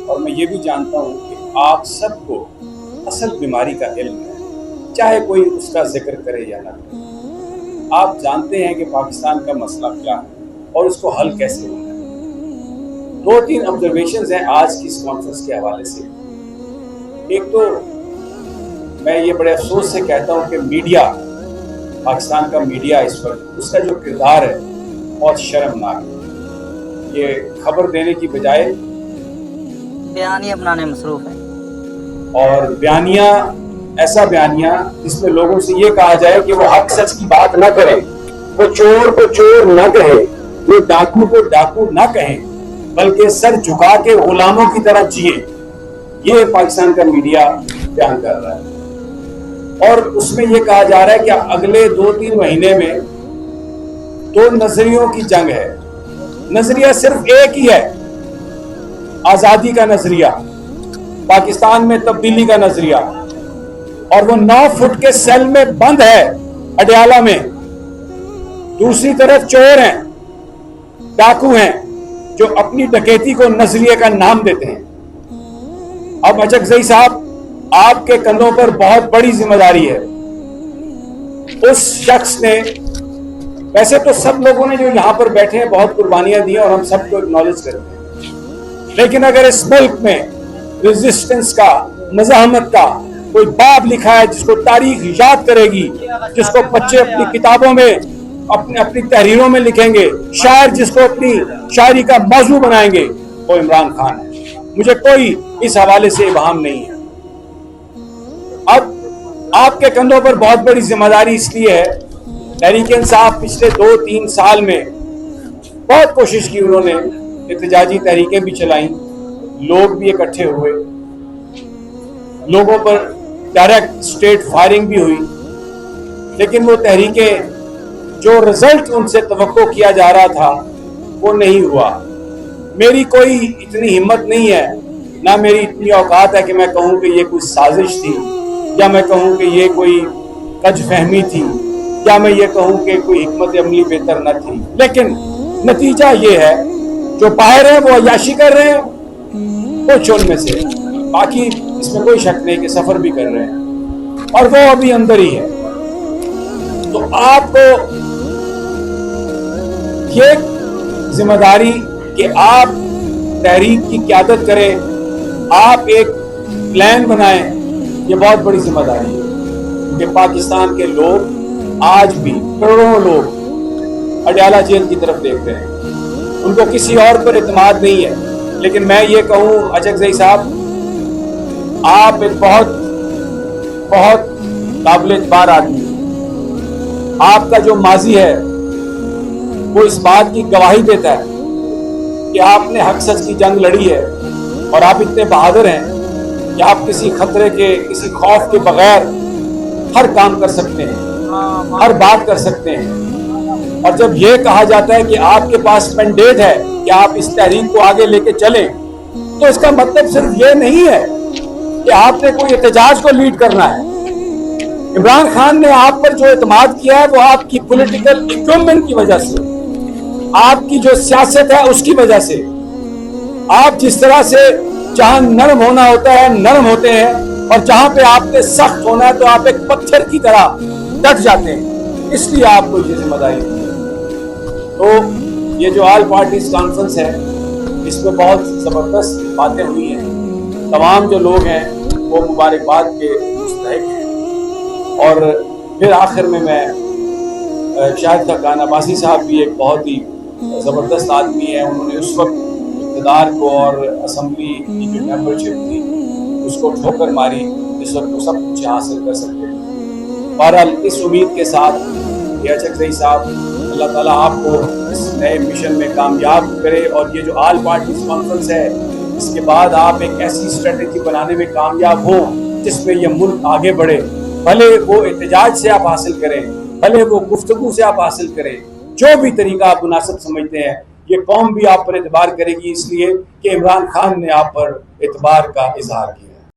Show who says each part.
Speaker 1: اور میں یہ بھی جانتا ہوں کہ آپ سب کو اصل بیماری کا علم ہے، چاہے کوئی اس کا ذکر کرے یا نہ کرے۔ آپ جانتے ہیں کہ پاکستان کا مسئلہ کیا ہے اور اس کو حل کیسے ہونا ہے۔ 2-3 آبزرویشنز ہیں آج کی اس کانفرنس کے حوالے سے۔ ایک تو میں یہ بڑے افسوس سے کہتا ہوں کہ میڈیا، پاکستان کا میڈیا اس وقت اس کا جو کردار ہے بہت شرمناک ہے۔ یہ خبر دینے کی بجائے
Speaker 2: بیانیہ بنانے میں مصروف ہے،
Speaker 1: اور بیانیہ، ایسا بیانیہ جس میں لوگوں سے یہ کہا جائے کہ وہ حق سچ کی بات نہ کریں، وہ چور کو چور نہ کہیں، وہ ڈاکو کو ڈاکو نہ کہیں، بلکہ سر جھکا کے غلاموں کی طرح جیے۔ یہ پاکستان کا میڈیا بیان کر رہا ہے، اور اس میں یہ کہا جا رہا ہے کہ اگلے 2-3 مہینے میں 2 نظریوں کی جنگ ہے۔ نظریہ صرف ایک ہی ہے، آزادی کا نظریہ، پاکستان میں تبدیلی کا نظریہ، اور وہ 9 فٹ کے سیل میں بند ہے اڈیالہ میں۔ دوسری طرف چور ہیں، ڈاکو ہیں، جو اپنی ڈکیتی کو نظریے کا نام دیتے ہیں۔ اب اچکزئی صاحب، آپ کے کندھوں پر بہت بڑی ذمہ داری ہے۔ اس شخص نے، ویسے تو سب لوگوں نے جو یہاں پر بیٹھے ہیں بہت قربانیاں دی ہیں اور ہم سب کو اکنالج کرتے ہیں، لیکن اگر اس ملک میں ریزسٹنس کا، مزاحمت کا کوئی باب لکھا ہے جس کو تاریخ یاد کرے گی، جس کو بچے اپنی کتابوں میں، اپنی تحریروں میں لکھیں گے، شاعر جس کو اپنی شاعری کا موضوع بنائیں گے، وہ عمران خان ہے۔ مجھے کوئی اس حوالے سے ابہام نہیں ہے۔ اب آپ کے کندھوں پر بہت بڑی ذمہ داری اس لیے ہے، تحریک انصاف پچھلے 2-3 سال میں بہت کوشش کی، انہوں نے احتجاجی تحریکیں بھی چلائیں، لوگ بھی اکٹھے ہوئے، لوگوں پر ڈائریکٹ اسٹیٹ فائرنگ بھی ہوئی، لیکن وہ تحریکیں جو رزلٹ ان سے توقع کیا جا رہا تھا وہ نہیں ہوا۔ میری کوئی اتنی ہمت نہیں ہے، نہ میری اتنی اوقات ہے کہ میں کہوں کہ یہ کوئی سازش تھی، یا میں کہوں کہ یہ کوئی کج فہمی تھی، یا میں یہ کہوں کہ کوئی حکمت عملی بہتر نہ تھی، لیکن نتیجہ یہ ہے جو باہر ہیں وہ عیاشی کر رہے ہیں، کچھ ان میں سے، باقی اس میں کوئی شک نہیں کہ سفر بھی کر رہے ہیں، اور وہ ابھی اندر ہی ہے۔ تو آپ کو یہ ذمہ داری کہ آپ تحریک کی قیادت کریں، آپ ایک پلان بنائیں، یہ بہت بڑی ذمہ داری ہے، کہ پاکستان کے لوگ آج بھی کروڑوں لوگ اڈیالہ جیل کی طرف دیکھ رہے ہیں، ان کو کسی اور پر اعتماد نہیں ہے۔ لیکن میں یہ کہوں اچکزئی صاحب، آپ ایک بہت بہت قابل اعتبار آدمی ہیں، آپ کا جو ماضی ہے وہ اس بات کی گواہی دیتا ہے کہ آپ نے حق سچ کی جنگ لڑی ہے، اور آپ اتنے بہادر ہیں کہ آپ کسی خطرے کے، کسی خوف کے بغیر ہر کام کر سکتے ہیں، ہر بات کر سکتے ہیں۔ اور جب یہ کہا جاتا ہے کہ آپ کے پاس مینڈیٹ ہے کہ آپ اس تحریک کو آگے لے کے چلیں، تو اس کا مطلب صرف یہ نہیں ہے کہ آپ نے کوئی احتجاج کو لیڈ کرنا ہے۔ عمران خان نے آپ پر جو اعتماد کیا ہے وہ آپ کی پولیٹیکل اکوپمنٹ کی وجہ سے، آپ کی جو سیاست ہے اس کی وجہ سے، آپ جس طرح سے جہاں نرم ہونا ہوتا ہے نرم ہوتے ہیں، اور جہاں پہ آپ نے سخت ہونا ہے تو آپ ایک پتھر کی طرح ڈٹ جاتے ہیں، اس لیے آپ کو یہ ذمہ داری دی ہے۔ تو یہ جو آل پارٹیز کانفرنس ہے، اس میں بہت زبردست باتیں ہوئی ہیں، تمام جو لوگ ہیں وہ مبارکباد کے مستحق ہیں۔ اور پھر آخر میں شاہد خاقان عباسی صاحب بھی ایک بہت ہی زبردست آدمی ہے، انہوں نے اس وقت اقتدار کو اور اسمبلی کی جو ممبرشپ تھی اس کو ٹھوکر ماری، اس وقت وہ سب کچھ حاصل کر سکتے ہیں۔ بہرحال اس امید کے ساتھ کہ اچکزئی صاحب، اللہ تعالیٰ آپ کو اس نئے مشن میں کامیاب کرے، اور یہ جو آل پارٹیز کانفرنس ہے اس کے بعد آپ ایک ایسی اسٹریٹجی بنانے میں کامیاب ہوں جس میں یہ ملک آگے بڑھے، بھلے وہ احتجاج سے آپ حاصل کریں، بھلے وہ گفتگو سے آپ حاصل کریں، جو بھی طریقہ آپ مناسب سمجھتے ہیں، یہ قوم بھی آپ پر اعتبار کرے گی، اس لیے کہ عمران خان نے آپ پر اعتبار کا اظہار کیا۔